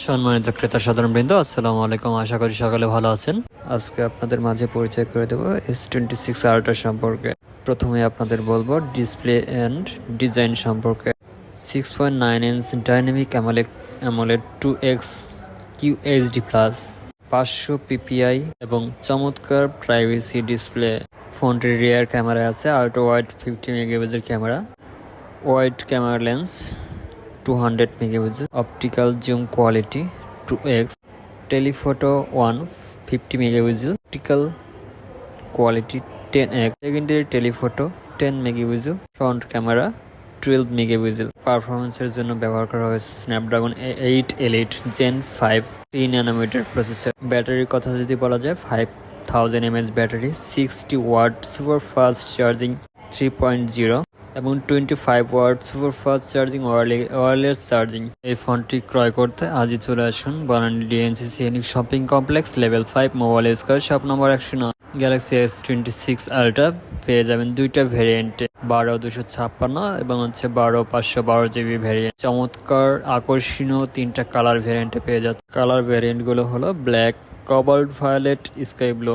সম্মানিত ক্রেতা সাধারণবৃন্দ, আসসালামু আলাইকুম। আশা করি সকালে ভালো আছেন। আজকে আপনাদের মাঝে পরিচয় করে দেবো S26 আল্ট্রা সম্পর্কে। প্রথমে আপনাদের বলবো ডিসপ্লে অ্যান্ড ডিজাইন সম্পর্কে। 6.9 inch dynamic AMOLED 2X QHD plus 500 PPI এবং চমৎকার প্রাইভেসি ডিসপ্লে। ফোনটির রিয়ার ক্যামেরা আছে আল্ট্রা ওয়াইড 50 মেগাপিক্সেলের camera, wide camera lens 200 megapixel, optical zoom quality 2x, telephoto 150 megapixel, optical quality 10x, secondary telephoto 10 megapixel, front camera 12 megapixel। পারফরমেন্সের জন্য ব্যবহার করা হয়েছে Snapdragon 8 Elite Gen 5 3 nanometer processor. ব্যাটারির কথা যদি বলা যায় 5000 mAh battery, 60 watt super fast charging 3.0 এবং 25 watt super fast charging wireless charging. এই ফোনটি ক্রয় করতে আজই চলে আসুন বনানী ডিএনসিসি এনিক shopping complex level 5 mobile square shop number 109। Galaxy S26 Ultra পেয়ে যাবেন দুইটা ভেরিয়েন্টে, 12/256 এবং 12/512 GB ভেরিয়েন্ট। চমৎকার আকর্ষণীয় তিনটা কালার ভেরিয়েন্টে পেয়ে যাচ্ছে। কালার ভেরিয়েন্ট গুলো হলো ব্ল্যাক, কবাল্ট ভায়োলেট, স্কাই ব্লু।